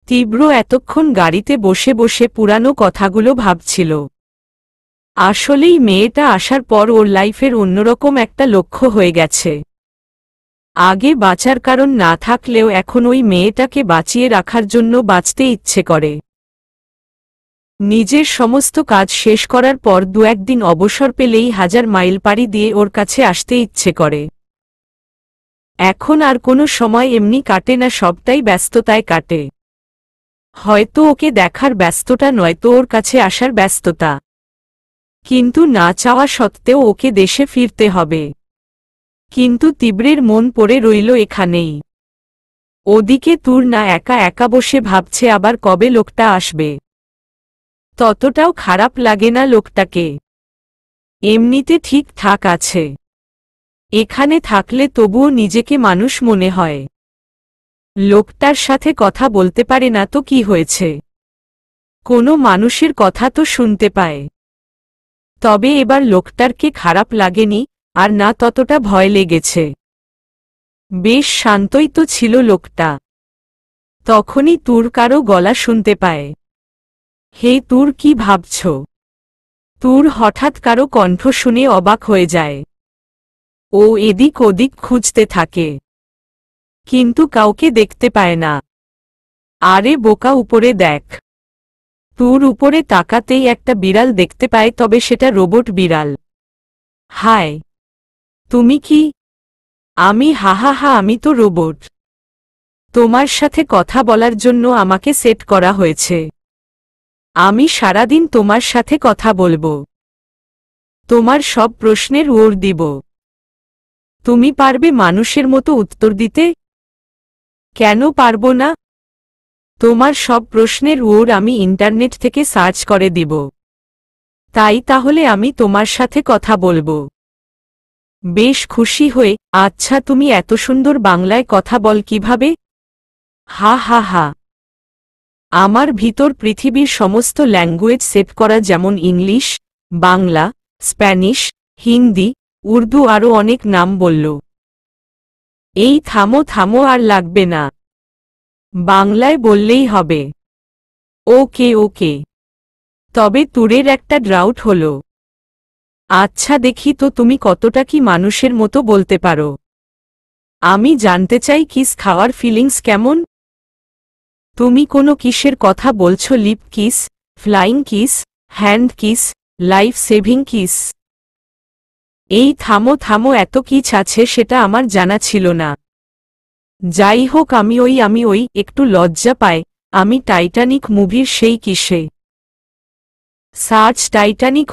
তীব্র এতক্ষণ গাড়িতে বসে বসে পুরানো কথাগুলো ভাবছিল। আসলেই মেয়েটা আসার পর ওর লাইফের অন্যরকম একটা লক্ষ্য হয়ে গেছে। আগে বাঁচার কারণ না থাকলেও এখন ওই মেয়েটাকে বাঁচিয়ে রাখার জন্য বাঁচতে ইচ্ছে করে। নিজের সমস্ত কাজ শেষ করার পর দু একদিন অবসর পেলেই 1000 মাইল পাড়ি দিয়ে ওর কাছে আসতে ইচ্ছে করে। এখন আর কোনো সময় এমনি কাটে না, সবটাই ব্যস্ততায় কাটে। হয়তো ওকে দেখার ব্যস্ততা নয়তো ওর কাছে আসার ব্যস্ততা, কিন্তু না চাওয়া সত্ত্বেও ওকে দেশে ফিরতে হবে। কিন্তু তীব্রের মন পড়ে রইল এখানেই। ওদিকে তুর না একা একা বসে ভাবছে আবার কবে লোকটা আসবে। ততটাও খারাপ লাগে না লোকটাকে, এমনিতে ঠিকঠাক আছে। এখানে থাকলে তবুও নিজেকে মানুষ মনে হয়। লোকটার সাথে কথা বলতে পারে না তো কি হয়েছে, কোনো মানুষের কথা তো শুনতে পায়। তবে এবার লোকটারকে খারাপ লাগেনি, আর না ততটা ভয় লেগেছে। বেশ শান্তই তো ছিল লোকটা। তখনই তুর কারো গলা শুনতে পায়। হে তুর, কি ভাবছ? তুর হঠাৎ কারো কণ্ঠ শুনে অবাক হয়ে যায়। ও এদিক ওদিক খুঁজতে থাকে, কিন্তু কাউকে দেখতে পায় না। আরে বোকা, উপরে দেখ। তুর উপরে তাকাতেই একটা বিড়াল দেখতে পায়, তবে সেটা রোবট বিড়াল। হায়, তুমি কি? আমি হা, আমি তো রোবট। তোমার সাথে কথা বলার জন্য আমাকে সেট করা হয়েছে। আমি সারাদিন তোমার সাথে কথা বলবো, তোমার সব প্রশ্নের উত্তর দিব। তুমি পারবে মানুষের মতো উত্তর দিতে? কেন পারবো না? তোমার সব প্রশ্নের উত্তর আমি ইন্টারনেট থেকে সার্চ করে দিব। তাই তাহলে আমি তোমার সাথে কথা বলবো। বেশ খুশি হয়ে, আচ্ছা তুমি এত সুন্দর বাংলায় কথা বল কিভাবে? হা, আমার ভিতর পৃথিবীর সমস্ত ল্যাঙ্গুয়েজ সেট করা, যেমন ইংলিশ, বাংলা, স্প্যানিশ, হিন্দি, উর্দু, আরও অনেক নাম বলল। এই থামো, আর লাগবে না, বাংলায় বললেই হবে। ওকে। তবে তুরের একটা ডাউট হলো। আচ্ছা দেখি তো তুমি কতটা কি মানুষের মতো বলতে পারো। আমি জানতে চাই কিস খাওয়ার ফিলিংস কেমন। তুমি কোনো কিসের কথা বলছো? Lip kiss, flying kiss, hand kiss, life saving kiss? এই থামো, এত কিছ আছে সেটা আমার জানা ছিল না। যাই হোক, আমি ওই একটু লজ্জা পায়। আমি টাইটানিক মুভির সেই কিসে সার্চ টাইটানিক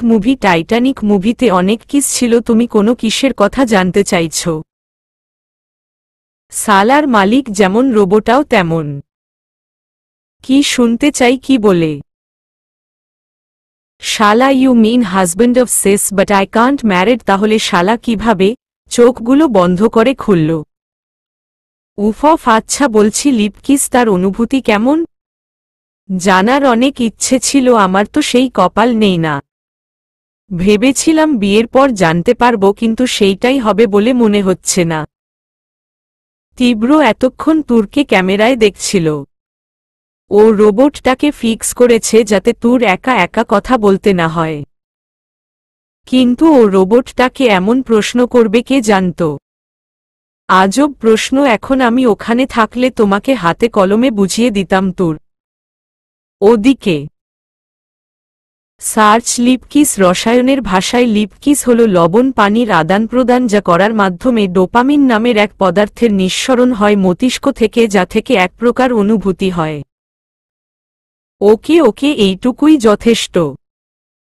মুভিতে অনেক কিস ছিল, তুমি কোনো কিসের কথা জানতে চাইছ? সালার মালিক যেমন রোবটাও তেমন। কি শুনতে চাই কি বলে? শালা, you mean husband of sis, but I can't married. তাহলে শালা কিভাবে? চোখগুলো বন্ধ করে খুলল। উফ, আচ্ছা বলছি, লিপ কিস তার অনুভূতি কেমন? জানার অনেক ইচ্ছে ছিল আমার, তো সেই কপাল নেই না। ভেবেছিলাম বিয়ের পর জানতে পারবো, কিন্তু সেইটাই হবে বলে মনে হচ্ছে না। তীব্র এতক্ষণ তুরকে ক্যামেরায় দেখছিল। ও রোবটটাকে ফিক্স করেছে যাতে তুর একা একা কথা বলতে না হয়। কিন্তু ও রোবটটাকে এমন প্রশ্ন করবে কে জানত? আজব প্রশ্ন। এখন আমি ওখানে থাকলে তোমাকে হাতে কলমে বুঝিয়ে দিতাম তুর। ওদিকে সার্চ লিপকিস। রসায়নের ভাষায় লিপকিস হল লবণ পানির আদান প্রদান, যা করার মাধ্যমে ডোপামিন নামের এক পদার্থের নিঃসরণ হয় মস্তিষ্ক থেকে, যা থেকে এক প্রকার অনুভূতি হয়। ওকে, এইটুকুই যথেষ্ট।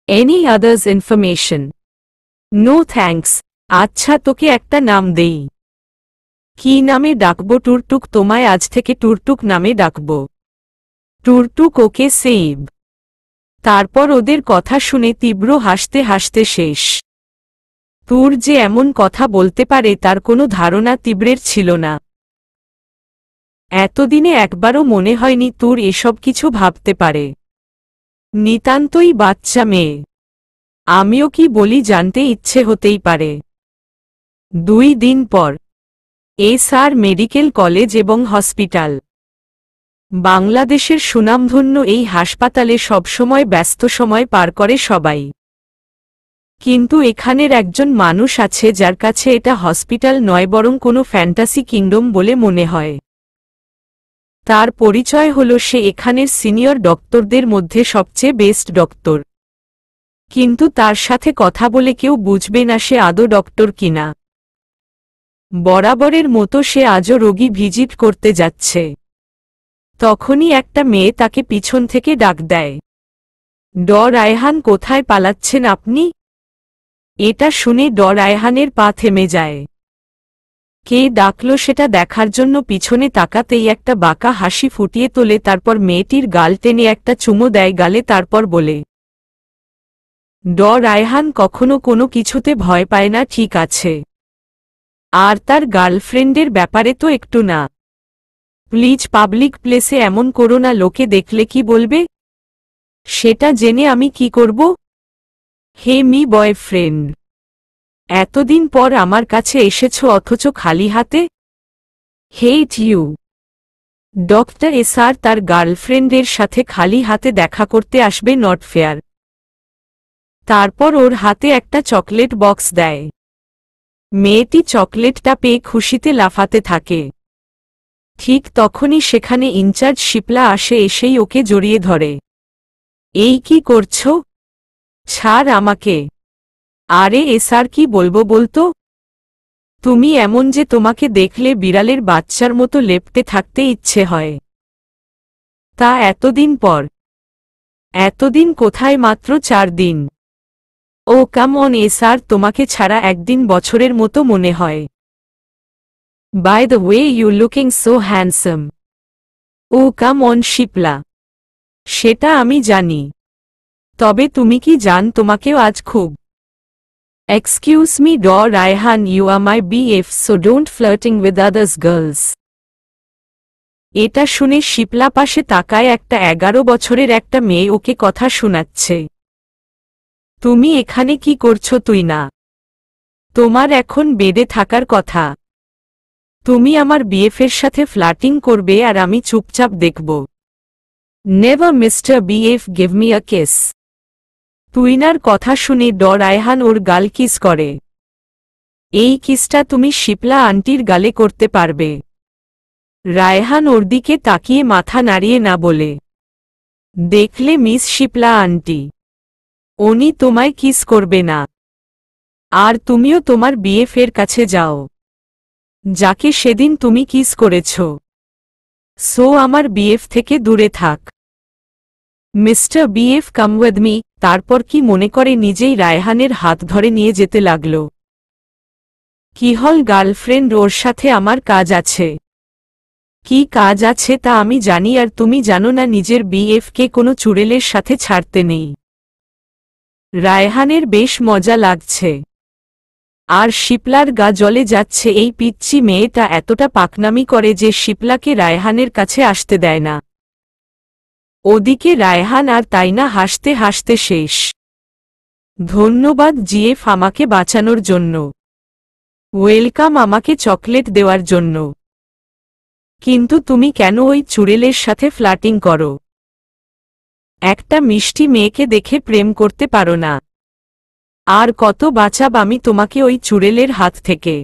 Any others information? No thanks. আচ্ছা তোকে একটা নাম দেই। কি নামে ডাকবো? টুরটুক। তোমায় আজ থেকে টুরটুক নামে ডাকব। টুরটুক, ওকে সেভ। তারপর ওদের কথা শুনে তীব্র হাসতে হাসতে শেষ। তুর যে এমন কথা বলতে পারে তার কোনো ধারণা তীব্রের ছিল না। এতদিনে একবারও মনে হয়নি তুর এসব কিছু ভাবতে পারে। নিতান্তই বাচ্চা মেয়ে। আমিও কি বলি, জানতে ইচ্ছে হতেই পারে। 2 দিন পর এসআর মেডিকেল কলেজ এবং হসপিটাল। বাংলাদেশের সুনামধন্য এই হাসপাতালে সবসময় ব্যস্ত সময় পার করে সবাই, কিন্তু এখানের একজন মানুষ আছে যার কাছে এটা হসপিটাল নয় বরং কোনো ফ্যান্টাসি কিংডম বলে মনে হয়। তার পরিচয় হল সে এখানের সিনিয়র ডক্টরদের মধ্যে সবচেয়ে বেস্ট ডক্টর, কিন্তু তার সাথে কথা বলে কেউ বুঝবে না সে আদৌ ডক্টর কিনা। বরাবরের মতো সে আজও রোগী ভিজিট করতে যাচ্ছে। তখনই একটা মেয়ে তাকে পিছন থেকে ডাক দেয়, রায়হান, কোথায় পালাচ্ছেন আপনি? এটা শুনে রায়হানের পা থেমে যায়। কে ডাকল সেটা দেখার জন্য পিছনে তাকাতেই একটা বাঁকা হাসি ফুটিয়ে তোলে, তারপর মেয়েটির গাল টেনে একটা চুমো দেয় গালে, তারপর বলে, রায়হান কখনো কোনো কিছুতে ভয় পায় না, ঠিক আছে? আর তার গার্লফ্রেন্ডের ব্যাপারে তো একটু না। প্লিজ পাবলিক প্লেসে এমন করো না, লোকে দেখলে কি বলবে? সেটা জেনে আমি কি করব? হে মি বয়ফ্রেন্ড, এতদিন পর আমার কাছে এসেছ অথচ খালি হাতে? Hate you. ডক্টর এসআর তার গার্লফ্রেন্ডের সাথে খালি হাতে দেখা করতে আসবে, নট ফেয়ার। তারপর ওর হাতে একটা চকলেট বক্স দেয়। মেয়েটি চকলেটটা পেয়ে খুশিতে লাফাতে থাকে। ঠিক তখনই সেখানে ইনচার্জ শিপলা আসে, এসেই ওকে জড়িয়ে ধরে। এই কি করছো? ছাড় আমাকে। আরে এসআর, কি বলবো বলতো? তুমি এমন যে তোমাকে দেখলে বিড়ালের বাচ্চার মতো লেপ্টে থাকতে ইচ্ছে হয়। তা এতদিন পর? এতদিন কোথায়, মাত্র 4 দিন। ও কাম অন এসআর, তোমাকে ছাড়া একদিন বছরের মতো মনে হয়। By the way, you looking so handsome. Oh come on Shipla, সেটা আমি জানি, তবে তুমি কি জান তোমাকেও আজ খুব। Excuse me Raihan, you are my BF, so don't flirting with others girls. এটা শুনে শিপলা পাশে তাকায় একটা 11 বছরের একটা মেয়ে ওকে কথা শোনাচ্ছে। তুমি এখানে কি করছো? তুই না, তোমার এখন বেডে থাকার কথা। তুমি আমার বিএফের সাথে ফ্লার্টিং করবে আর আমি চুপচাপ দেখব? Never mister BF, give me a kiss. তুইনার কথা শুনে রায়হান ওর গাল কিস করে। এই কিসটা তুমি শিপলা আন্টির গালে করতে পারবে? রায়হান ওর দিকে তাকিয়ে মাথা নাড়িয়ে না বলে, দেখলে মিস শিপলা আন্টি, উনি তোমায় কিস করবে না। আর তুমিও তোমার বিএফের কাছে যাও, যাকে সেদিন তুমি কিস করেছ। সো আমার বিএফ থেকে দূরে থাক। Mister BF, come with me. তারপর কি মনে করে নিজেই রায়হানের হাত ধরে নিয়ে যেতে লাগল। কি হল গার্লফ্রেন্ড, ওর সাথে আমার কাজ আছে। কি কাজ আছে তা আমি জানি, আর তুমি জানো না নিজের বিএফকে কোনো চুড়েলের সাথে ছাড়তে নেই। রায়হানের বেশ মজা লাগছে, আর শিপলার গা জ্বলে যাচ্ছে। এই পিচ্চি মেয়েটা এতটা পাকনামি করে যে শিপলাকে রায়হানের কাছে আসতে দেয় না। ওদিকে রায়হান আর তাইনা হাসতে হাসতে শেষ। ধন্যবাদ জিএফ আমাকে বাঁচানোর জন্য। ওয়েলকাম আমাকে চকলেট দেওয়ার জন্য। কিন্তু তুমি কেন ওই চুড়েলের সাথে ফ্লার্টিং করো? একটা মিষ্টি মেয়েকে দেখে প্রেম করতে পারো না? আর কত বাঁচাব আমি তোমাকে ওই চুড়েলের হাত থেকে?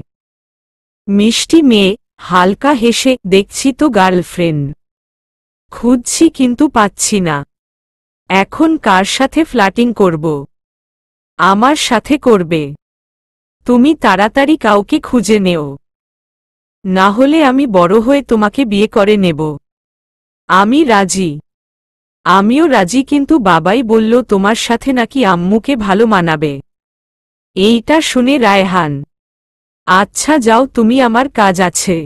মিষ্টি মেয়ে হালকা হেসে, দেখছি তো গার্লফ্রেন্ড খুঁজছি কিন্তু পাচ্ছি না। এখন কার সাথে ফ্লার্টিং করব? আমার সাথে করবে? তুমি তাড়াতাড়ি কাউকে খুঁজে নেও, না হলে আমি বড় হয়ে তোমাকে বিয়ে করে নেব। আমি রাজি। আমিও রাজি, কিন্তু বাবাই বলল তোমার সাথে নাকি আম্মুকে ভালো মানাবে। এইটা শুনে রায়হান, আচ্ছা যাও তুমি, আমার কাজ আছে।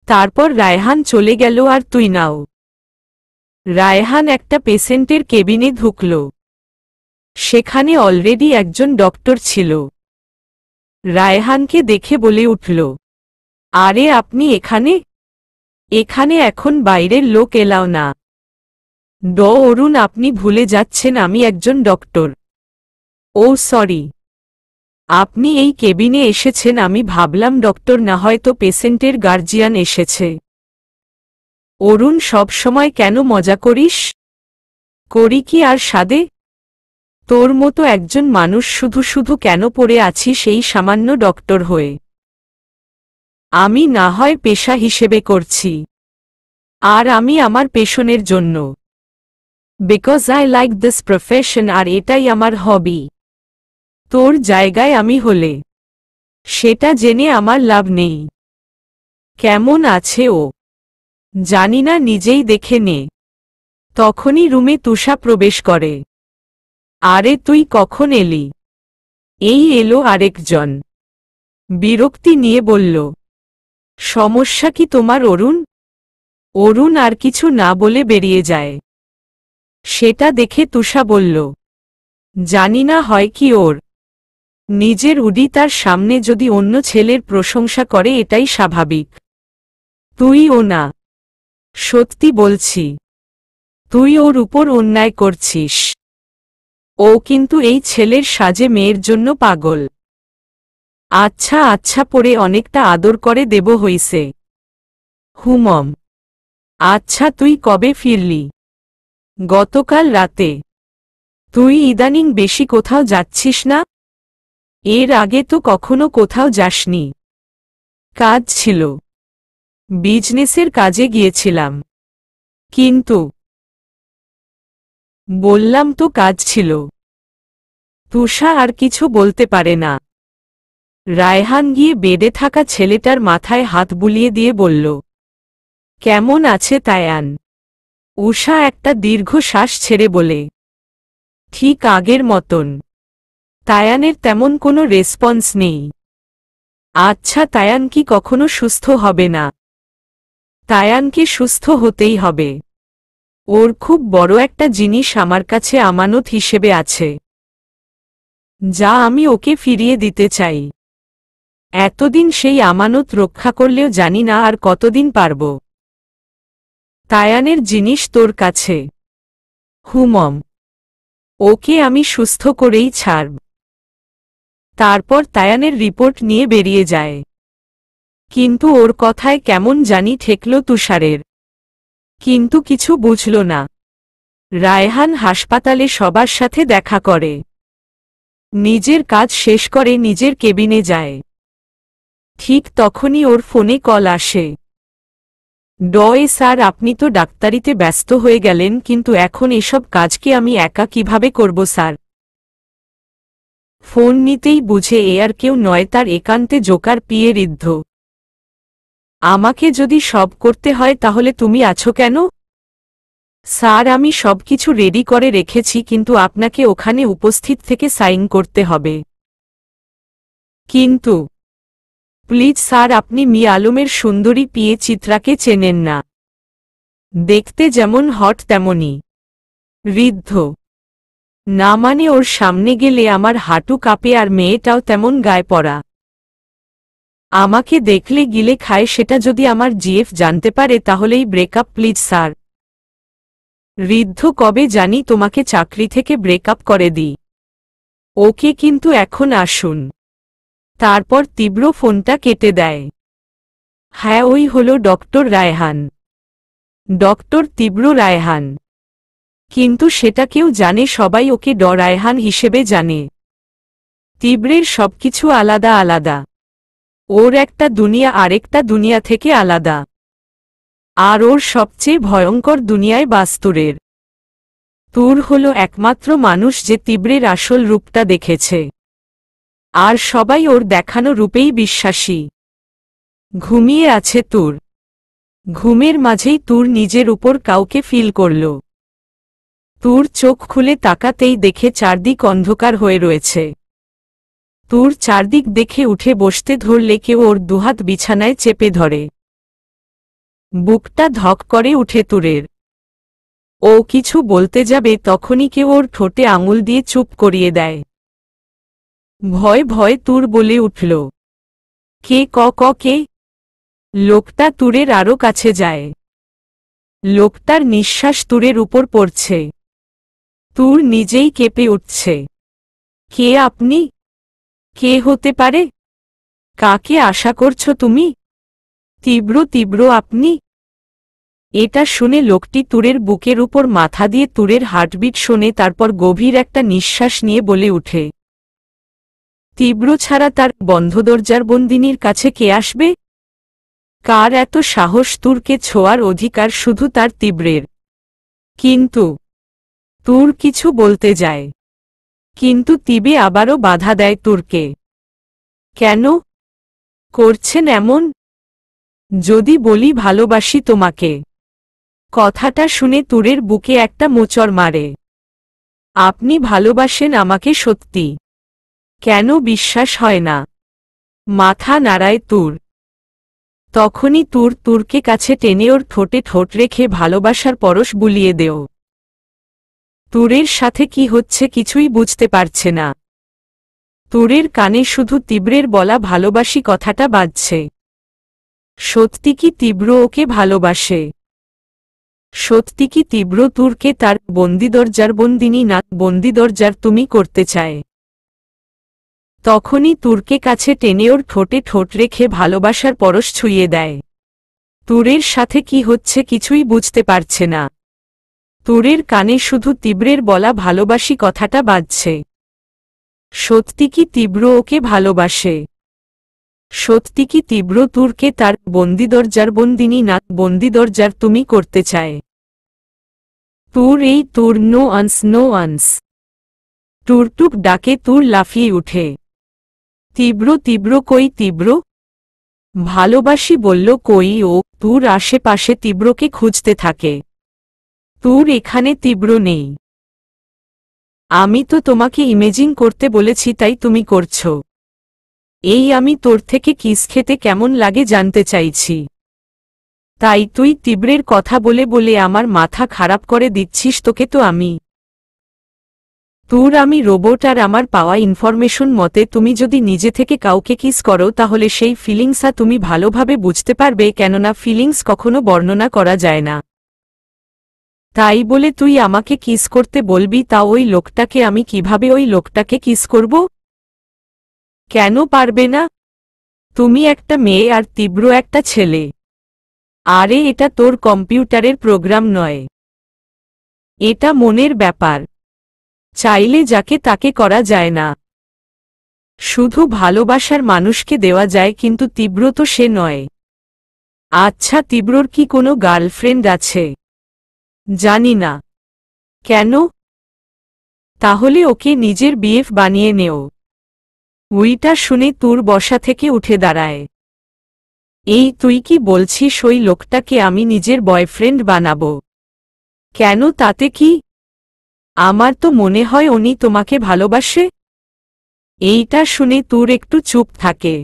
তারপর রায়হান চলে গেল আর তুই নাও। রায়হান একটা পেশেন্টের কেবিনে ঢুকল। সেখানে অলরেডি একজন ডক্টর ছিল। রায়হানকে দেখে বলে উঠল, আরে আপনি এখানে? এখানে এখন বাইরের লোক এলাও না। অরুণ, আপনি ভুলে যাচ্ছেন আমি একজন ডক্টর। ও সরি, আপনি এই কেবিনে এসেছেন, আমি ভাবলাম ডক্টর না, হয়তো পেশেন্টের গার্জিয়ান এসেছে। অরুণ, সব সময় কেন মজা করিস? করি কি আর সাদে? তোর মতো একজন মানুষ শুধু শুধু কেন পড়ে আছি সেই সামান্য ডক্টর হয়ে? আমি না হয় পেশা হিসেবে করছি, আর আমি আমার পেশনের জন্য, because I like this profession, আর এটাই আমার হবি। তোর জায়গায় আমি হলে সেটা জেনে আমার লাভ নেই। কেমন আছে ও জানি না, নিজেই দেখে নে। তখনই রুমে তুষা প্রবেশ করে। আরে তুই কখন এলি? এই এলো আরেকজন, বিরক্তি নিয়ে বলল। সমস্যা কি তোমার অরুণ? অরুণ আর কিছু না বলে বেরিয়ে যায়। সেটা দেখে তুষা বলল, জানি না হয় কি ওর। নিজের উডি তার সামনে যদি অন্য ছেলের প্রশংসা করে এটাই স্বাভাবিক। তুই ও না, সত্যি বলছি, তুই ওর উপর অন্যায় করছিস। ও কিন্তু এই ছেলের সাজে মেয়ের জন্য পাগল। আচ্ছা আচ্ছা, পরে অনেকটা আদর করে দেব হইছে। হুমম। আচ্ছা, তুই কবে ফিরলি? গতকাল রাতে। তুই ইদানিং বেশি কোথাও যাচ্ছিস না? এর আগে তো কখনো কোথাও যাসনি। কাজ ছিল, বিজনেসের কাজে গিয়েছিলাম। কিন্তু বললাম তো কাজ ছিল। তুষা আর কিছু বলতে পারে না। রায়হান গিয়ে বেডে থাকা ছেলেটার মাথায় হাত বুলিয়ে দিয়ে বলল, কেমন আছে তায়ান? উষা একটা দীর্ঘ শ্বাস ছেড়ে বলে, ঠিক আগের মতন। তায়ানের তেমন কোনো রেসপন্স নেই। আচ্ছা, তায়ান কি কখনো সুস্থ হবে না? তায়ানকে সুস্থ হতেই হবে। ওর খুব বড় একটা জিনিস আমার কাছে আমানত হিসেবে আছে, যা আমি ওকে ফিরিয়ে দিতে চাই। এতদিন সেই আমানত রক্ষা করলেও জানি না আর কতদিন পারব। তায়ানের জিনিস তোর কাছে। হুমম। ওকে আমি সুস্থ করেই ছাড়ব। তারপর তায়ানের রিপোর্ট নিয়ে বেরিয়ে যায়। কিন্তু ওর কথায় কেমন জানি ঠেকল তুষারের। কিন্তু কিছু বুঝল না। রায়হান হাসপাতালে সবার সাথে দেখা করে, নিজের কাজ শেষ করে নিজের কেবিনে যায়। ঠিক তখনই ওর ফোনে কল আসে। স্যার, আপনি তো ডাক্তারিতে ব্যস্ত হয়ে গেলেন, কিন্তু এখন এসব কাজ কি আমি একা কিভাবে করব স্যার? ফোন নিতেই বুঝে এ আর কেউ নয়, তার একান্তে জোকার পিয়ে ঋদ্ধ। আমাকে যদি সব করতে হয় তাহলে তুমি আছো কেন? স্যার, আমি সবকিছু রেডি করে রেখেছি, কিন্তু আপনাকে ওখানে উপস্থিত থেকে সাইন করতে হবে। কিন্তু প্লিজ স্যার, আপনি মি আলমের সুন্দরী পিয়ে চিত্রাকে চেনেন না? দেখতে যেমন হট তেমনই। ঋদ্ধ, না মানে ওর সামনে গেলে আমার হাঁটু কাঁপে, আর মেয়েটাও তেমন গায়ে পড়া। আমাকে দেখলে গিলে খায়, সেটা যদি আমার জিএফ জানতে পারে তাহলেই ব্রেকআপ প্লিজ স্যার। ঋদ্ধ, কবে জানি তোমাকে চাকরি থেকে ব্রেকআপ করে দিই। ওকে, কিন্তু এখন আসুন। তারপর তীব্র ফোনটা কেটে দেয়। হ্যাঁ, ওই হলো ডক্টর রায়হান। ডক্টর তীব্র রায়হান। কিন্তু সেটা কেউ জানে? সবাই ওকে রায়হান হিসেবে জানে। তীব্রের সবকিছু আলাদা আলাদা। ওর একটা দুনিয়া আরেকটা দুনিয়া থেকে আলাদা। আর ওর সবচেয়ে ভয়ঙ্কর দুনিয়ায় বাস্তুরের। তুর হল একমাত্র মানুষ যে তীব্রের আসল রূপটা দেখেছে। আর সবাই ওর দেখানো রূপেই বিশ্বাসী। ঘুমিয়ে আছে তুর। ঘুমের মাঝেই তুর নিজের উপর কাউকে ফিল করল। তুর চোখ খুলে তাকাতেই দেখে চারদিক অন্ধকার হয়ে রয়েছে। তুর চারদিক দেখে উঠে বসতে ধরলে কেউ ওর দুহাত বিছানায় চেপে ধরে। বুকটা ধক করে উঠে তুরের। ও কিছু বলতে যাবে তখনই কেউ ওর ঠোঁটে আঙুল দিয়ে চুপ করিয়ে দেয়। ভয় ভয় তুর বলে উঠল, কে? কে? লোকটা তুরের আরও কাছে যায়। লোকটার নিঃশ্বাস তুরের উপর পড়ছে। তুর নিজেই কেঁপে উঠছে। কে আপনি? কে হতে পারে? কাকে আশা করছো তুমি? তীব্র তীব্র আপনি? এটা শুনে লোকটি তুরের বুকের উপর মাথা দিয়ে তুরের হার্টবিট শোনে, তারপর গভীর একটা নিঃশ্বাস নিয়ে বলে উঠে, তীব্র ছাড়া তার বন্ধ দরজার বন্দিনীর কাছে কে আসবে? কার এত সাহস তুরকে ছোঁয়ার অধিকার শুধু তার তীব্রের? কিন্তু তুর কিছু বলতে যায়, কিন্তু তিবে আবারও বাধা দেয় তুরকে। কেন করছেন এমন? যদি বলি ভালোবাসি তোমাকে। কথাটা শুনে তুরের বুকে একটা মোচড় মারে। আপনি ভালোবাসেন আমাকে সত্যি? কেন বিশ্বাস হয় না? মাথা নাড়ায় তুর। তখনই তুরকে কাছে টেনে ওর ঠোঁটে ঠোঁট রেখে ভালোবাসার পরশ বুলিয়ে দেও। তুরের সাথে কি হচ্ছে কিছুই বুঝতে পারছে না। তুরের কানে শুধু তীব্রের বলা ভালোবাসি কথাটা বাজছে। সত্যি কি তীব্র ওকে ভালোবাসে? সত্যি কি তীব্র তুরকে তার বন্দিদরজার বন্দিনী না বন্দিদরজার তুমি করতে চায়? তখনই তুরকে কাছে টেনে ওর ঠোঁটে ঠোঁট রেখে ভালোবাসার পরশ ছুঁয়ে দেয়। তুরের সাথে কি হচ্ছে কিছুই বুঝতে পারছে না। তুরের কানে শুধু তীব্রের বলা ভালোবাসি কথাটা বাজছে। সত্যি কি তীব্র ওকে ভালোবাসে? সত্যি কি তীব্র তুরকে তার বন্দিদরজার বন্দিনী না বন্দিদরজার তুমি করতে চায়? তুর নো আনস। টুরটুক ডাকে তুর লাফিয়ে উঠে। তীব্র কই তীব্র? ভালোবাসি বলল কই ও? তুর আশেপাশে তীব্রকে খুঁজতে থাকে। তুর এখানে তীব্র নেই। আমি তো তোমাকে ইমেজিং করতে বলেছি তাই তুমি করছো। এই আমি তোর থেকে কিস খেতে কেমন লাগে জানতে চাইছি। তাই তুই তীব্রের কথা বলে বলে আমার মাথা খারাপ করে দিচ্ছিস। তোকে তো আমি আমি রোবট, আর আমার পাওয়া ইনফরমেশন মতে তুমি যদি নিজে থেকে কাউকে কিস করো তাহলে সেই ফিলিংসা তুমি ভালোভাবে বুঝতে পারবে, কেননা ফিলিংস কখনো বর্ণনা করা যায় না। তাই বলে তুই আমাকে কিস করতে বলবি, তা ওই লোকটাকে আমি কিভাবে ওই লোকটাকে কিস করব? কেন পারবে না? তুমি একটা মেয়ে আর তীব্র একটা ছেলে। আরে এটা তোর কম্পিউটারের প্রোগ্রাম নয়, এটা মনের ব্যাপার। চাইলে যাকে তাকে করা যায় না। শুধু ভালোবাসার মানুষকে দেওয়া যায়, কিন্তু তীব্র তো সে নয়। আচ্ছা তীব্রর কি কোনো গার্লফ্রেন্ড আছে? জানি না। কেন? তাহলে ওকে নিজের বিএফ বানিয়ে নেও। উইটা শুনে তুর বসা থেকে উঠে দাঁড়ায়। এই তুই কি বলছিস ওই লোকটাকে আমি নিজের বয়ফ্রেন্ড বানাবো? কেন, তাতে কি? আমার তো মনে হয় উনি তোমাকে ভালোবাসে। এইটা শুনে তুর একটু চুপ থাকে।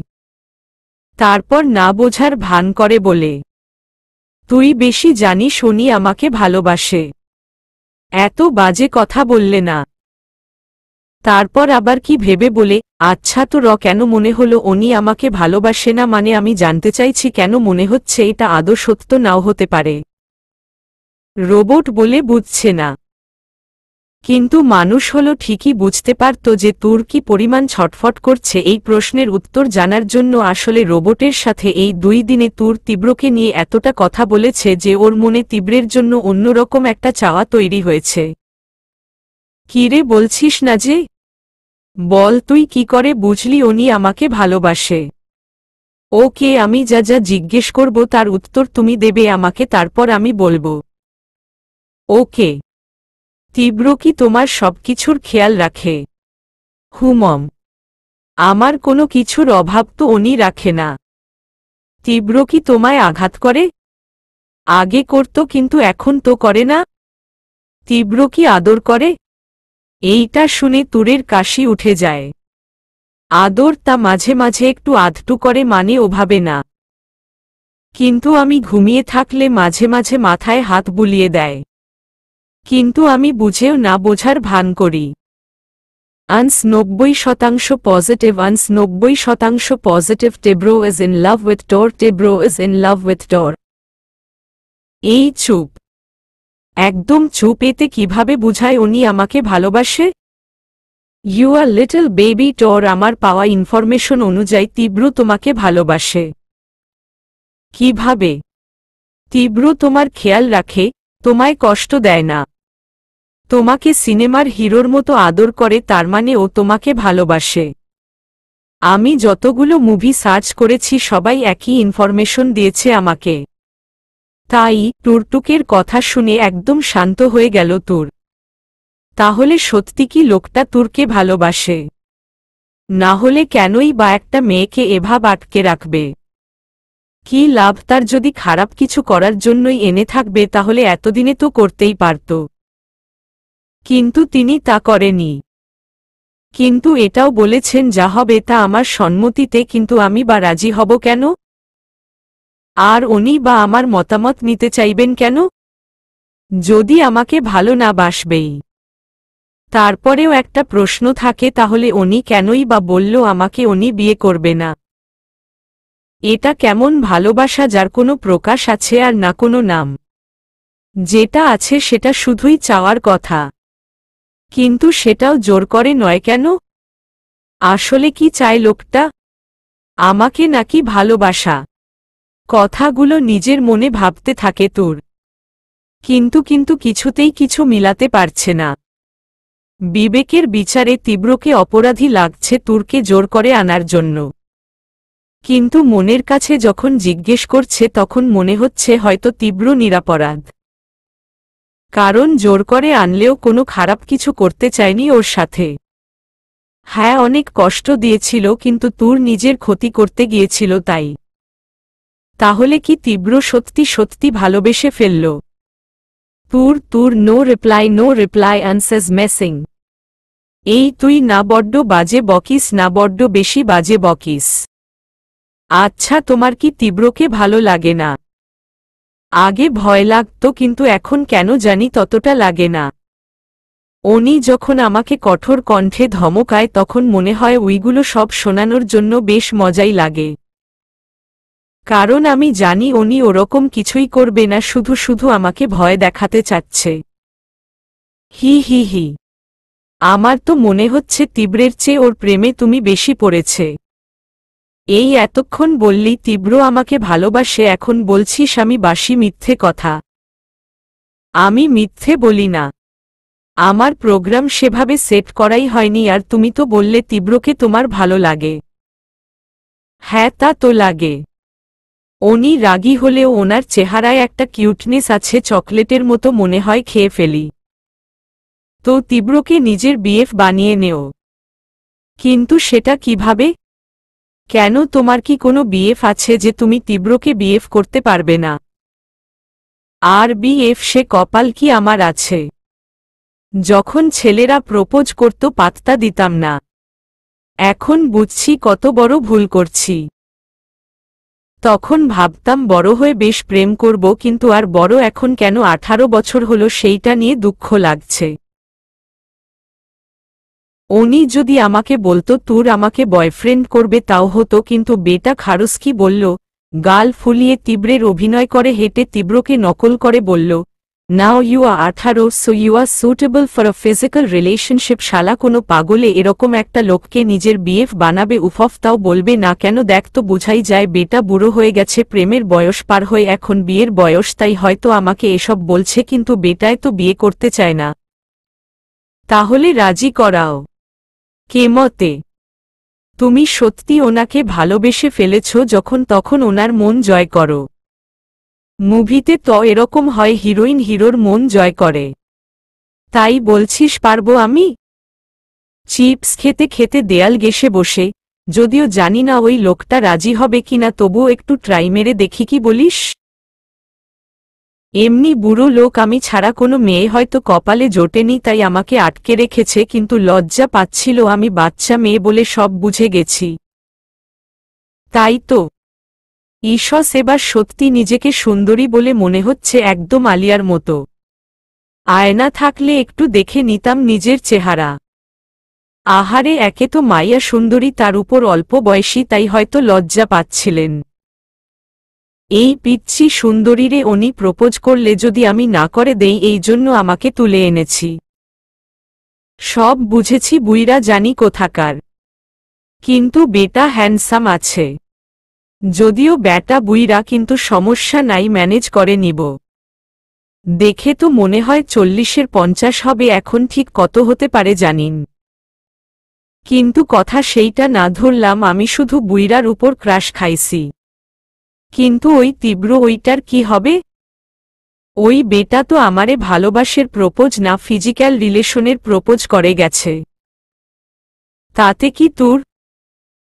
তারপর না বোঝার ভান করে বলে, তুই বেশি জানিস উনি আমাকে ভালোবাসে। এত বাজে কথা বললে না। তারপর আবার কি ভেবে বলে, আচ্ছা তো কেন মনে হলো উনি আমাকে ভালোবাসে না? মানে আমি জানতে চাইছি কেন মনে হচ্ছে এটা আদৌ সত্য নাও হতে পারে। রোবট বলে বুঝছে না, কিন্তু মানুষ হলো ঠিকই বুঝতে পারত যে তুর কি পরিমাণ ছটফট করছে। এই প্রশ্নের উত্তর জানার জন্য আসলে রোবটের সাথে এই 2 দিনে তুর তীব্রকে নিয়ে এতটা কথা বলেছে যে ওর মনে তীব্রের জন্য অন্যরকম একটা চাওয়া তৈরি হয়েছে। কিরে বলছিস না যে? বল তুই কি করে বুঝলি উনি আমাকে ভালোবাসে? ওকে, আমি যা যা জিজ্ঞেস করব তার উত্তর তুমি দেবে আমাকে, তারপর আমি বলবো। ওকে। তীব্র কি তোমার সবকিছুর খেয়াল রাখে? হুমম। আমার কোনো কিছুর অভাব তো উনি রাখে না। তীব্র কি তোমায় আঘাত করে? আগে করত, কিন্তু এখন তো করে না। তীব্র কি আদর করে? এইটা শুনে তুরের কাশি উঠে যায়। আদর তা মাঝে মাঝে একটু আধটু করে, মানে ওভাবে না। কিন্তু আমি ঘুমিয়ে থাকলে মাঝে মাঝে মাথায় হাত বুলিয়ে দেয়। কিন্তু আমি বুঝেও না বোঝার ভান করি। 90% পজিটিভ। 90% পজিটিভ। টেব্রো is in love with door. টেব্রো is in love with door. এই চুপ, একদম চুপ। এতে কিভাবে বুঝায় উনি আমাকে ভালোবাসে? ইউ আর লিটল বেবি টোর। আমার পাওয়া ইনফরমেশন অনুযায়ী তীব্র তোমাকে ভালোবাসে। কিভাবে? তীব্র তোমার খেয়াল রাখে, তোমায় কষ্ট দেয় না, তোমাকে সিনেমার হিরোর মতো আদর করে, তার মানে ও তোমাকে ভালোবাসে। আমি যতগুলো মুভি সার্চ করেছি সবাই একই ইনফরমেশন দিয়েছে আমাকে। তাই টুরটুকের কথা শুনে একদম শান্ত হয়ে গেল তুর। তাহলে সত্যি কি লোকটা তুরকে ভালোবাসে? না হলে কেনই বা একটা মেয়েকে এভাব আটকে রাখবে? কি লাভ তার? যদি খারাপ কিছু করার জন্যই এনে থাকবে তাহলে এতদিনে তো করতেই পারত, কিন্তু তিনি তা করেনি। কিন্তু এটাও বলেছেন যা হবে তা আমার সম্মতিতে, কিন্তু আমি বা রাজি হব কেন? আর উনি বা আমার মতামত নিতে চাইবেন কেন? যদি আমাকে ভালো না বাসবেই। তারপরেও একটা প্রশ্ন থাকে, তাহলে উনি কেনই বা বলল আমাকে উনি বিয়ে করবে না? এটা কেমন ভালোবাসা যার কোনো প্রকাশ আছে আর না কোনো নাম? যেটা আছে সেটা শুধুই চাওয়ার কথা, কিন্তু সেটাও জোর করে নয় কেন? আসলে কি চায় লোকটা, আমাকে নাকি ভালোবাসা? কথাগুলো নিজের মনে ভাবতে থাকে তোর, কিন্তু কিছুতেই কিছু মিলাতে পারছে না। বিবেকের বিচারে তীব্রকে অপরাধী লাগছে তুরকে জোর করে আনার জন্য, কিন্তু মনের কাছে যখন জিজ্ঞেস করছে তখন মনে হচ্ছে হয়তো তীব্র নিরপরাধ, কারণ জোর করে আনলেও কোনো খারাপ কিছু করতে চায়নি ওর সাথে। হ্যাঁ, অনেক কষ্ট দিয়েছিল, কিন্তু তুর নিজের ক্ষতি করতে গিয়েছিল তাই। তাহলে কি তীব্র সত্যি সত্যি ভালোবেসে ফেলল? তুর নো রিপ্লাই আনসার্স মেসিং। এই তুই না বড্ড বাজে বকিস, না বড্ড বেশি বাজে বকিস? আচ্ছা, তোমার কি তীব্রকে ভালো লাগে না? আগে ভয় লাগতো, কিন্তু এখন কেন জানি ততটা লাগে না। উনি যখন আমাকে কঠোর কণ্ঠে ধমকায় তখন মনে হয় ওইগুলো সব শোনানোর জন্য বেশ মজাই লাগে, কারণ আমি জানি উনি ওরকম কিছুই করবে না, শুধু শুধু আমাকে ভয় দেখাতে চাচ্ছে। হি হি হি। আমার তো মনে হচ্ছে তীব্রের চেয়ে ওর প্রেমে তুমি বেশি পড়েছে। এই এতক্ষণ বললি তীব্র আমাকে ভালোবাসে, এখন বলছিস আমি বাসি? মিথ্যে কথা। আমি মিথ্যে বলি না, আমার প্রোগ্রাম সেভাবে সেট করাই হয়নি। আর তুমি তো বললে তীব্রকে তোমার ভালো লাগে। হ্যাঁ, তা তো লাগে। উনি রাগী হলেও ওনার চেহারায় একটা কিউটনেস আছে, চকলেটের মতো মনে হয় খেয়ে ফেলি। তো তীব্রকে নিজের বিএফ বানিয়ে নেও। কিন্তু সেটা কিভাবে? কেন, তোমার কি কোনো বিএফ আছে যে তুমি তীব্রকে বিএফ করতে পারবে না? আর বিএফ সে কপাল কি আমার আছে? যখন ছেলেরা প্রপোজ করত পাত্তা দিতাম না, এখন বুঝছি কত বড় ভুল করছি। তখন ভাবতাম বড় হয়ে বেশ প্রেম করব, কিন্তু আর বড় এখন কেন 18 বছর হলো সেইটা নিয়ে দুঃখ লাগছে। উনি যদি আমাকে বলতো তোর আমাকে বয়ফ্রেন্ড করবে তাও হতো, কিন্তু বেটা খারুসকি বলল, গাল ফুলিয়ে তীব্রের অভিনয় করে হেঁটে তীব্রকে নকল করে বলল, now you are 18, so you are suitable for a physical relationship. শালা কোনো পাগলে এরকম একটা লোককে নিজের বিএফ বানাবে? উফফ, তাও বলবে না কেন? দেখ তো, বুঝাই যায় বেটা বুড়ো হয়ে গেছে, প্রেমের বয়স পার হয়ে এখন বিয়ের বয়স, তাই হয়তো আমাকে এসব বলছে, কিন্তু বেটায় তো বিয়ে করতে চায় না। তাহলে রাজি করাও। কে মতে? তুমি সত্যি ওনাকে ভালোবেসে ফেলেছ, যখন তখন ওনার মন জয় করো। মুভিতে তো এরকম হয়, হিরোইন হিরোর মন জয় করে। তাই বলছিস পারবো আমি? চিপস খেতে খেতে দেয়াল ঘেঁষে বসে, যদিও জানি না ওই লোকটা রাজি হবে কিনা, তবুও একটু ট্রাই মেরে দেখি, কি বলিস? এমনি বুড়ো লোক আমি ছাড়া কোনো মেয়ে হয়তো কপালে জোটেনি, তাই আমাকে আটকে রেখেছে, কিন্তু লজ্জা পাচ্ছিল, আমি বাচ্চা মেয়ে বলে সব বুঝে গেছি। তাই তো ঈশস এবার সত্যি নিজেকে সুন্দরী বলে মনে হচ্ছে, একদম আলিয়ার মতো। আয়না থাকলে একটু দেখে নিতাম নিজের চেহারা। আহারে, একে তো মাইয়া সুন্দরী, তার উপর অল্প বয়সী, তাই হয়তো লজ্জা পাচ্ছিলেন। এই পিচ্ছি সুন্দরীরে উনি প্রপোজ করলে যদি আমি না করে দেই, এই জন্য আমাকে তুলে এনেছি। সব বুঝেছি বুইরা জানি কোথাকার, কিন্তু বেটা হ্যান্ডসাম আছে। যদিও ব্যাটা বুইরা, কিন্তু সমস্যা নাই, ম্যানেজ করে নিব। দেখে তো মনে হয় 40-এর 50 হবে, এখন ঠিক কত হতে পারে জানিন। কিন্তু কথা সেইটা না, ধরলাম আমি শুধু বুইরার উপর ক্রাশ খাইছি। কিন্তু ওই তীব্র, ওইটার কি হবে? ওই বেটা তো আমারে ভালোবাসের প্রপোজ না, ফিজিক্যাল রিলেশনের প্রপোজ করে গেছে। তাতে কি তোর?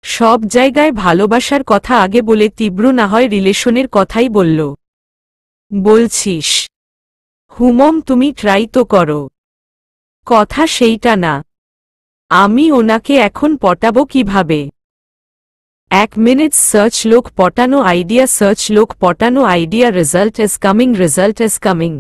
সব জায়গায় ভালোবাসার কথা আগে বলে তীব্র না হয় রিলেশনের কথাই বলল। বলছিস? হুমম, তুমি ট্রাই তো করো। কথা সেইটা না, আমি ওনাকে এখন পটাবো কিভাবে? 1 মিনিট, সার্চ লোক পটানো আইডিয়া, সার্চ লোক পটানো idea, result is coming, result is coming.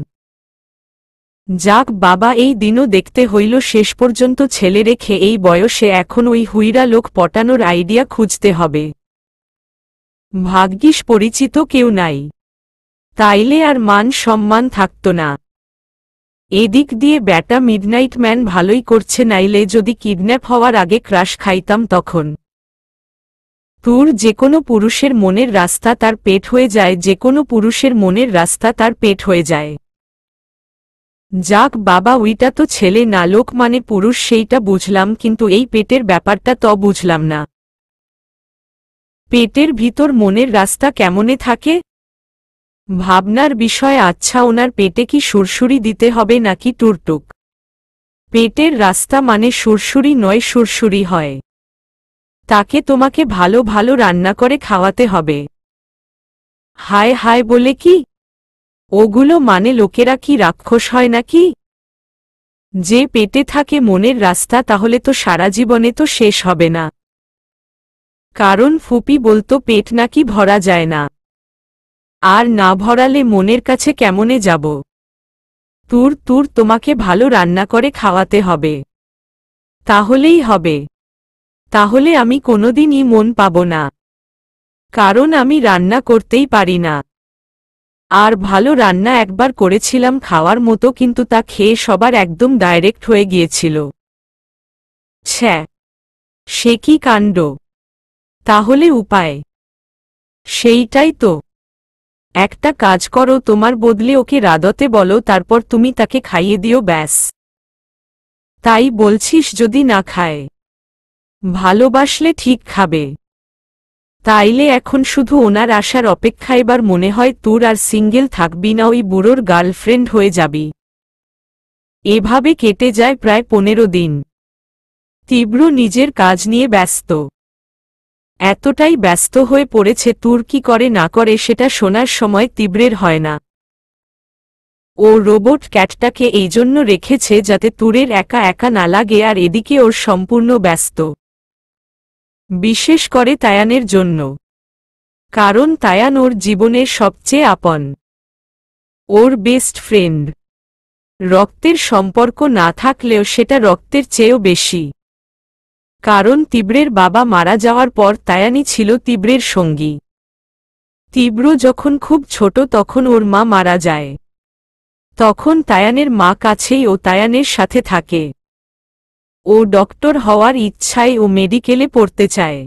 যাক বাবা, এই দিনও দেখতে হইল শেষ পর্যন্ত। ছেলে রেখে এই বয়সে এখন ওই হুইরা লোক পটানোর আইডিয়া খুঁজতে হবে। ভাগ্যিস পরিচিত কেউ নাই, তাইলে আর মান সম্মান থাকত না। এদিক দিয়ে ব্যাটা মিডনাইট ম্যান ভালোই করছে, নাইলে যদি কিডন্যাপ হওয়ার আগে ক্রাশ খাইতাম তখন। তোর যে কোনো পুরুষের মনের রাস্তা তার পেট হয়ে যায়, যে কোনো পুরুষের মনের রাস্তা তার পেট হয়ে যায়। যাক বাবা, ওইটা তো ছেলে না, লোক মানে পুরুষ, সেইটা বুঝলাম, কিন্তু এই পেটের ব্যাপারটা তো বুঝলাম না। পেটের ভিতর মনের রাস্তা কেমনে থাকে? ভাবনার বিষয়। আচ্ছা, ওনার পেটে কি সুরসুরি দিতে হবে নাকি টুরটুক? পেটের রাস্তা মানে সুরসুরি নয়, সুরসুরি হয় তাকে তোমাকে ভালো ভালো রান্না করে খাওয়াতে হবে। হায় হায় বলে কি? ওগুলো মানে লোকেরা কি রাক্ষস হয় নাকি? যে পেটে থাকে মনের রাস্তা, তাহলে তো সারা জীবনে তো শেষ হবে না। কারণ ফুপি বলতো পেট নাকি ভরা যায় না, আর না ভরালে মনের কাছে কেমনে যাব? তুর তুর, তোমাকে ভালো রান্না করে খাওয়াতে হবে, তাহলেই হবে। তাহলে আমি কোনোদিনই মন পাব না, কারণ আমি রান্না করতেই পারি না। আর ভালো রান্না একবার করেছিলাম খাওয়ার মতো, কিন্তু তা খেয়ে সবার একদম ডাইরেক্ট হয়ে গিয়েছিল। ছ্যা, সে কি কাণ্ড! তাহলে উপায়? সেইটাই তো। একটা কাজ করো, তোমার বদলে ওকে রাঁধতে বলো, তারপর তুমি তাকে খাইয়ে দিও, ব্যাস। তাই বলছিস? যদি না খায়, ভালোবাসলে ঠিক খাবে। তাইলে এখন শুধু ওনার আসার অপেক্ষা। এবার মনে হয় তোর আর সিঙ্গেল থাকবি না, ওই বুড়োর গার্লফ্রেন্ড হয়ে যাবি। এভাবে কেটে যায় প্রায় 15 দিন। তীব্র নিজের কাজ নিয়ে ব্যস্ত, এতটাই ব্যস্ত হয়ে পড়েছে তোর কি করে না করে সেটা শোনার সময় তীব্রের হয় না। ও রোবট ক্যাটটাকে এই জন্য রেখেছে যাতে তুরের একা একা না লাগে, আর এদিকে ওর সম্পূর্ণ ব্যস্ত, বিশেষ করে তায়ানের জন্য। কারণ তায়ান ওর জীবনের সবচেয়ে আপন, ওর বেস্ট ফ্রেন্ড। রক্তের সম্পর্ক না থাকলেও সেটা রক্তের চেয়েও বেশি। কারণ তীব্রের বাবা মারা যাওয়ার পর তায়ানই ছিল তীব্রের সঙ্গী। তীব্র যখন খুব ছোট তখন ওর মা মারা যায়, তখন তায়ানের মা কাছেই ও তায়ানের সাথে থাকে। ও ডক্টর হওয়ার ইচ্ছায় ও মেডিকেলে পড়তে চায়,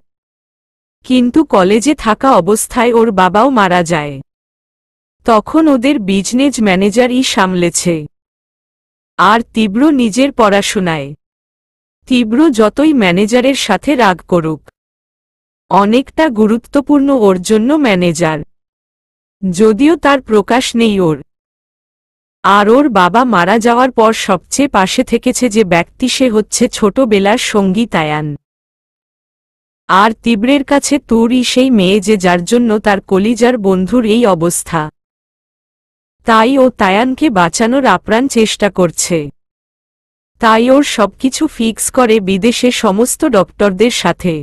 কিন্তু কলেজে থাকা অবস্থায় ওর বাবাও মারা যায়। তখন ওদের বিজনেস ম্যানেজারই সামলেছে, আর তীব্র নিজের পড়াশোনায়। তীব্র যতই ম্যানেজারের সাথে রাগ করুক, অনেকটা গুরুত্বপূর্ণ ওর জন্য ম্যানেজার, যদিও তার প্রকাশ নেই ওর। আর ওর বাবা মারা যাওয়ার পর সবচেয়ে পাশে থেকেছে যে ব্যক্তি, সে হচ্ছে ছোটবেলার সঙ্গী তায়ান। আর তীব্রের কাছে তুরই সেই মেয়ে যে যার জন্য তার কলিজার বন্ধুর এই অবস্থা। তাই ও তায়ানকে বাঁচানোর আপ্রাণ চেষ্টা করছে। তাই ওর সবকিছু ফিক্স করে বিদেশে সমস্ত ডক্টরদের সাথে।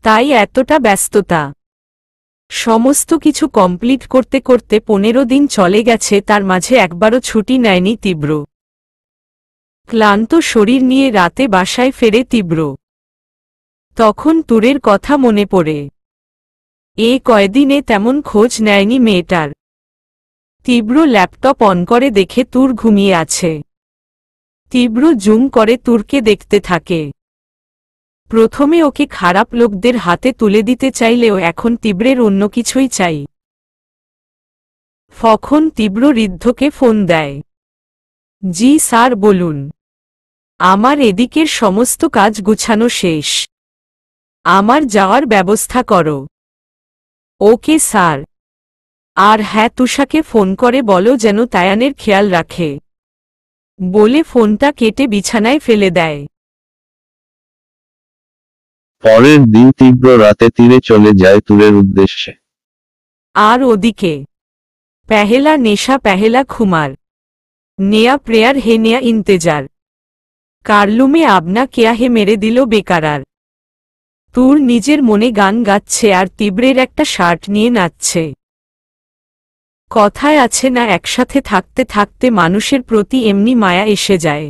তাই এতটা ব্যস্ততা। সমস্ত কিছু কমপ্লিট করতে করতে 15 দিন চলে গেছে, তার মাঝে একবারও ছুটি নেয়নি তীব্র। ক্লান্ত শরীর নিয়ে রাতে বাসায় ফেরে তীব্র। তখন তুরের কথা মনে পড়ে। এ কয়দিনে তেমন খোঁজ নেয়নি মেয়েটার। তীব্র ল্যাপটপ অন করে দেখে তুর ঘুমিয়ে আছে। তীব্র জুম করে তুরকে দেখতে থাকে। প্রথমে ওকে খারাপ লোকদের হাতে তুলে দিতে চাইলেও এখন তীব্রের অন্য কিছুই চাই। তখন তীব্র ঋদ্ধকে ফোন দেয়। জি স্যার বলুন। আমার এদিকের সমস্ত কাজ গুছানো শেষ, আমার যাওয়ার ব্যবস্থা করো। Okay sir. আর হ্যাঁ, তুষাকে ফোন করে বলো যেন তায়ানের খেয়াল রাখে, বলে ফোনটা কেটে বিছানায় ফেলে দেয়। পরের দিন তীব্র রাতে তীরে চলে যায় ট্যুরের উদ্দেশ্যে। আর ওদিকে পেহেলা নেশা পেহেলা খুমার নেয়া প্রেয়ার হে নেয়া ইন্তেজার কারলুমে আবনা কেয়া হে মেরে দিল বেকারার। তুর নিজের মনে গান গাচ্ছে আর তীব্রের একটা শার্ট নিয়ে নাচছে। কথায় আছে না, একসাথে থাকতে থাকতে মানুষের প্রতি এমনি মায়া এসে যায়।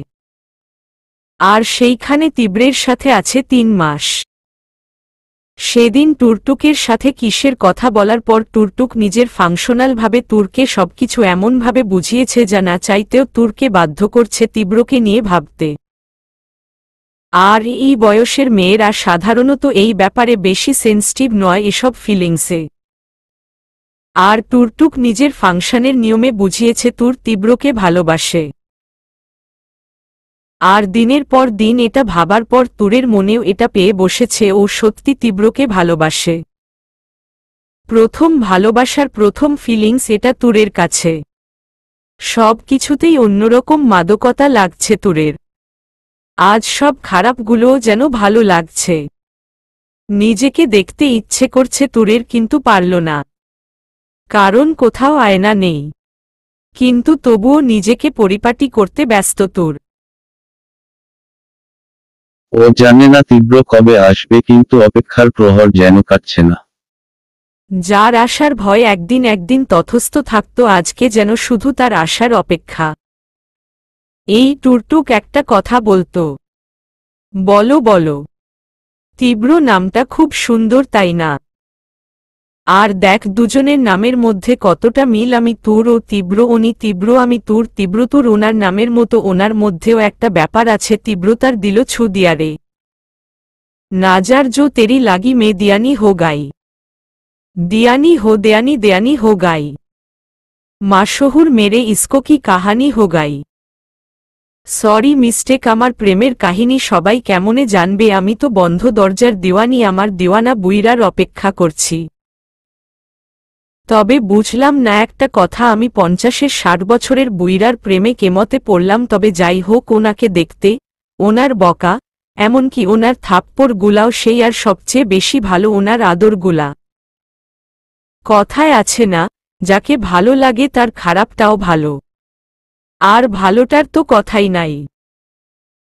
আর সেইখানে তীব্রের সাথে আছে 3 মাস। সেদিন টুরটুকের সাথে কিসের কথা বলার পর টুরটুক নিজের ফাংশনালভাবে তুরকে সবকিছু এমনভাবে বুঝিয়েছে যা না চাইতেও তুরকে বাধ্য করছে তীব্রকে নিয়ে ভাবতে। আর এই বয়সের মেয়েরা সাধারণত এই ব্যাপারে বেশি সেন্সিটিভ নয় এসব ফিলিংসে। আর টুরটুক নিজের ফাংশনের নিয়মে বুঝিয়েছে তুর তীব্রকে ভালোবাসে। আর দিনের পর দিন এটা ভাবার পর তুরের মনেও এটা পেয়ে বসেছে ও সত্যি তীব্রকে ভালোবাসে। প্রথম ভালোবাসার প্রথম ফিলিংস এটা তুরের কাছে। সব কিছুতেই অন্যরকম মাদকতা লাগছে তুরের। আজ সব খারাপগুলোও যেন ভালো লাগছে। নিজেকে দেখতে ইচ্ছে করছে তুরের, কিন্তু পারল না, কারণ কোথাও আয়না নেই। কিন্তু তবুও নিজেকে পরিপাটি করতে ব্যস্ত তুর। ও জানে না তীব্র কবে আসবে, কিন্তু অপেক্ষার প্রহর যেন কাটছে না। যার আসার ভয় একদিন একদিন তথস্থ থাকত, আজকে যেন শুধু তার আসার অপেক্ষা। এই টুরটুক একটা কথা বলতো, বলো বলো। তীব্র নামটা খুব সুন্দর, তাই না? আর দেখ দুজনের নামের মধ্যে কতটা মিল। আমি তুর ও তীব্র, উনি তীব্র আমি তুর, তীব্র তুর। ওনার নামের মতো ওনার মধ্যেও একটা ব্যাপার আছে। তীব্রতার দিল ছু দিয়া রে নাজার জো তেরি লাগি মে দিয়ানি হো গাই, দিয়ানি হো দেয়ানি দেয়ানি হো গাই, মাশহুর মেরে ইসকো কি কাহানি হো গাই। সরি মিস্টেক, আমার প্রেমের কাহিনী সবাই কেমনে জানবে? আমি তো বন্ধ দরজার দিওয়ানি, আমার দিওয়ানা বুইরার অপেক্ষা করছি। তবে বুঝলাম না একটা কথা, আমি 50-60 বছরের বুইরার প্রেমে কেমতে পড়লাম। তবে যাই হোক, ওনাকে দেখতে, ওনার বকা, এমনকি ওনার থাপ্পড় গুলাও সেই, আর সবচেয়ে বেশি ভালো ওনার আদরগুলা। কথায় আছে না, যাকে ভালো লাগে তার খারাপটাও ভালো। আর ভালোটার তো কথাই নাই।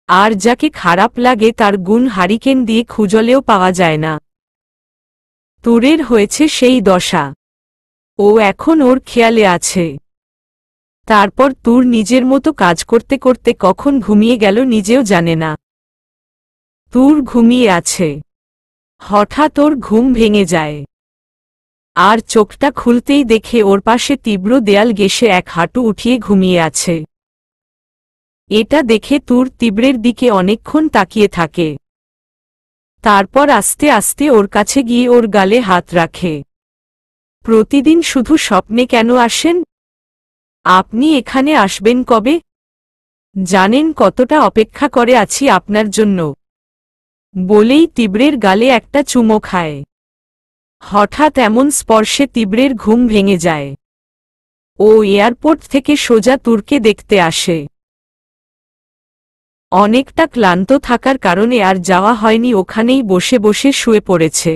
আর যাকে খারাপ লাগে তার গুণ হারিকেন দিয়ে খুঁজলেও পাওয়া যায় না। তুরের হয়েছে সেই দশা। ও এখন ওর খেয়ালে আছে। তারপর তুর নিজের মতো কাজ করতে করতে কখন ঘুমিয়ে গেল নিজেও জানে না। তুর ঘুমিয়ে আছে, হঠাৎ ওর ঘুম ভেঙে যায়। আর চোখটা খুলতেই দেখে ওর পাশে তীব্র দেয়াল ঘেঁষে এক হাঁটু উঠিয়ে ঘুমিয়ে আছে। এটা দেখে তুর তীব্রের দিকে অনেকক্ষণ তাকিয়ে থাকে। তারপর আস্তে আস্তে ওর কাছে গিয়ে ওর গালে হাত রাখে। প্রতিদিন শুধু স্বপ্নে কেন আসেন? আপনি এখানে আসবেন কবে? জানেন কতটা অপেক্ষা করে আছি আপনার জন্য, বলেই তীব্রের গালে একটা চুমো খায়। হঠাৎ এমন স্পর্শে তীব্রের ঘুম ভেঙে যায়। ও এয়ারপোর্ট থেকে সোজা তুরকে দেখতে আসে। অনেকটা ক্লান্ত থাকার কারণে আর যাওয়া হয়নি, ওখানেই বসে বসে শুয়ে পড়েছে।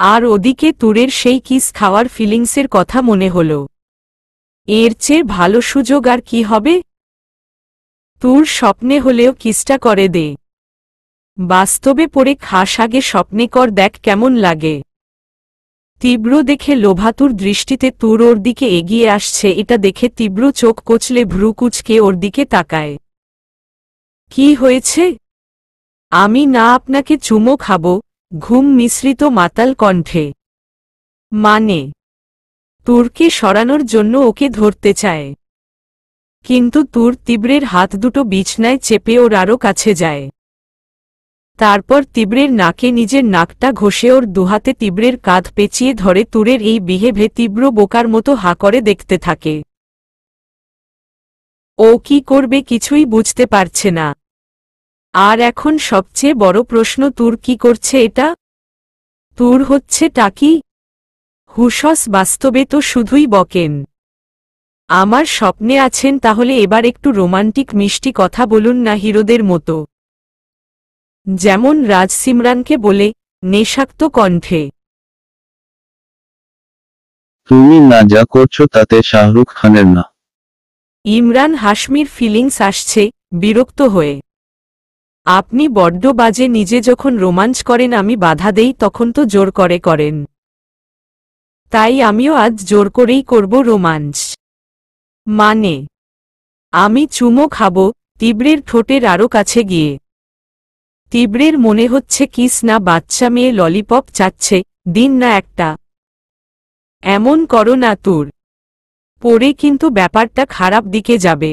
আর ওদিকে তুরের সেই কিস খাওয়ার ফিলিংসের কথা মনে হল। এর চেয়ে ভালো সুযোগ আর কি হবে? তুর স্বপ্নে হলেও কিসটা করে দে, বাস্তবে পড়ে খাস আগে, স্বপ্নে কর, দেখ কেমন লাগে। তীব্র দেখে লোভাতুর দৃষ্টিতে তুর ওর দিকে এগিয়ে আসছে। এটা দেখে তীব্র চোখ কচলে ভ্রু কুচকে ওর দিকে তাকায়। কি হয়েছে? আমি না আপনাকে চুমো খাবো, ঘুম মিশ্রিত মাতাল কণ্ঠে। মানে? তুরকে সরানোর জন্য ওকে ধরতে চায়, কিন্তু তুর তীব্রের হাত দুটো বিছনায় চেপে ওর আরও কাছে যায়। তারপর তীব্রের নাকে নিজের নাকটা ঘষে ওর দুহাতে তীব্রের কাঁধ পেঁচিয়ে ধরে তুরের এই বিহেভে তীব্র বোকার মতো হাঁ করে দেখতে থাকে। ও কি করবে কিছুই বুঝতে পারছে না। আর এখন সবচেয়ে বড় প্রশ্ন, তুর কি করছে এটা? তুর হচ্ছে টাকি? হুসস বাস্তবে তো শুধুই বকেন। আমার স্বপ্নে আছেন তাহলে এবার একটু রোমান্টিক মিষ্টি কথা বলুন না হিরোদের মতো। যেমন রাজ সিমরানকে বলে, নেশাক্ত কণ্ঠে। তুমি না যা করছো তাতে শাহরুখ খানের না। ইমরান হাশমির ফিলিংস আসছে, বিরক্ত হয়ে। আপনি বড্ড বাজে, নিজে যখন রোমাঞ্চ করেন আমি বাধা দেই তখন তো জোর করে করেন। তাই আমিও আজ জোর করেই করব রোমাঞ্চ। মানে আমি চুমো খাবো তীব্রের ঠোঁটের আরো কাছে গিয়ে। তীব্রের মনে হচ্ছে কিস না বাচ্চা মেয়ে ললিপপ চাচ্ছে, দিন না একটা। এমন করো না তুর, পরে কিন্তু ব্যাপারটা খারাপ দিকে যাবে।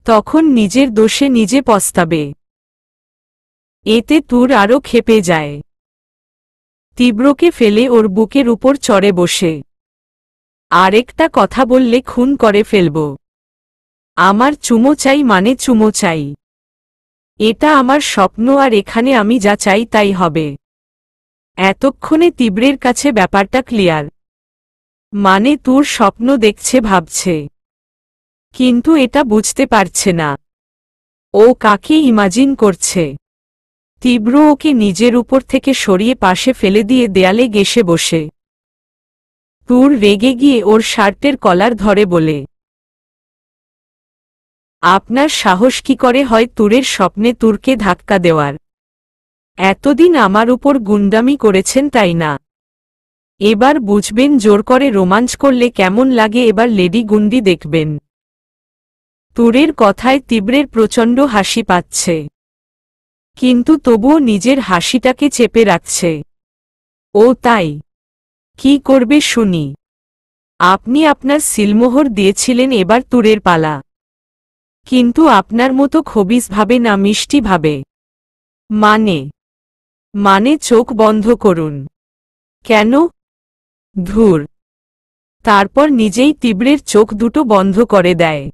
তখন নিজের দোষে নিজে পস্তাবে। এতে তুর আরো ক্ষেপে যায়। তীব্রকে ফেলে ওর বুকের উপর চড়ে বসে। আরেকটা কথা বললে খুন করে ফেলব। আমার চুমো চাই মানে চুমো চাই। এটা আমার স্বপ্ন আর এখানে আমি যা চাই তাই হবে। এতক্ষণে তীব্রের কাছে ব্যাপারটা ক্লিয়ার। মানে তুর স্বপ্ন দেখছে ভাবছে, কিন্তু এটা বুঝতে পারছে না ও কাকে ইমাজিন করছে। তীব্র ওকে নিজের উপর থেকে সরিয়ে পাশে ফেলে দিয়ে দেয়ালে ঘেঁষে বসে। তুর রেগে গিয়ে ওর শার্টের কলার ধরে বলে, আপনার সাহস কি করে হয় তুরের স্বপ্নে তুরকে ধাক্কা দেওয়ার? এতদিন আমার উপর গুন্ডামি করেছেন তাই না? এবার বুঝবেন জোর করে রোমাঞ্চ করলে কেমন লাগে, এবার লেডি গুন্ডি দেখবেন। তুরের কথায় তীব্রের প্রচণ্ড হাসি পাচ্ছে, কিন্তু তবুও নিজের হাসিটাকে চেপে রাখছে। ও তাই কি করবে শুনি? আপনি আপনার সিলমোহর দিয়েছিলেন, এবার তুরের পালা। কিন্তু আপনার মতো খবিস ভাবে না, মিষ্টি ভাবে। মানে চোখ বন্ধ করুন। কেন? ধুর। তারপর নিজেই তীব্রের চোখ দুটো বন্ধ করে দেয়।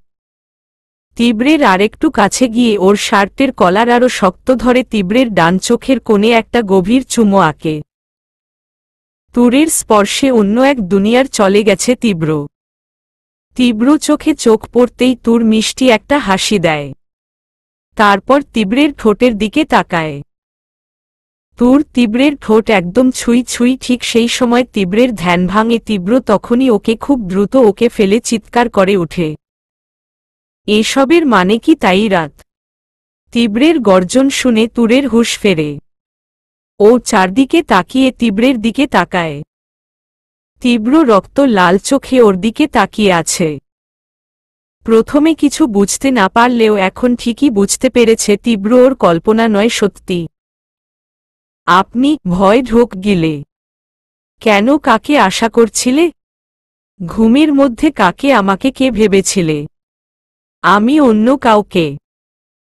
তীব্রের আরেকটু কাছে গিয়ে ওর শার্টের কলার আরো শক্ত ধরে তীব্রের ডান চোখের কোণে একটা গভীর চুমো আঁকে। তুরের স্পর্শে অন্য এক দুনিয়ার চলে গেছে তীব্র। তীব্র চোখে চোখ পড়তেই তুর মিষ্টি একটা হাসি দেয়। তারপর তীব্রের ঠোঁটের দিকে তাকায়। তুর তীব্রের ঠোঁট একদম ছুঁই ছুঁই। ঠিক সেই সময় তীব্রের ধ্যান ভাঙে। তীব্র তখনই ওকে খুব দ্রুত ওকে ফেলে চিৎকার করে ওঠে। এসবের মানে কি তাই রাত? তীব্রের গর্জন শুনে তুরের হুঁশ ফেরে। ও চারদিকে তাকিয়ে তীব্রের দিকে তাকায়। তীব্র রক্ত লাল চোখে ওর দিকে তাকিয়ে আছে। প্রথমে কিছু বুঝতে না পারলেও এখন ঠিকই বুঝতে পেরেছে তীব্র ওর কল্পনা নয়, সত্যি। আপনি ভয় ঢোক গিলে কেন? কাকে আশা করছিলে? ঘুমের মধ্যে কাকে? আমাকে কে ভেবেছিলে? আমি অন্য কাউকে?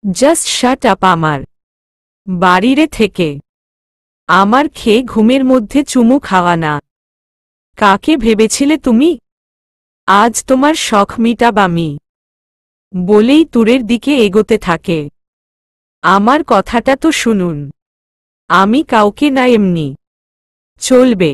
Just shut up. আমার বাড়িরে থেকে আমার খেয়ে ঘুমের মধ্যে চুমু খাওয়া না। কাকে ভেবেছিলে তুমি? আজ তোমার শখ মিটাব আমি, বলেই তুরের দিকে এগোতে থাকে। আমার কথাটা তো শুনুন। আমি কাউকে না, এমনি চলবে।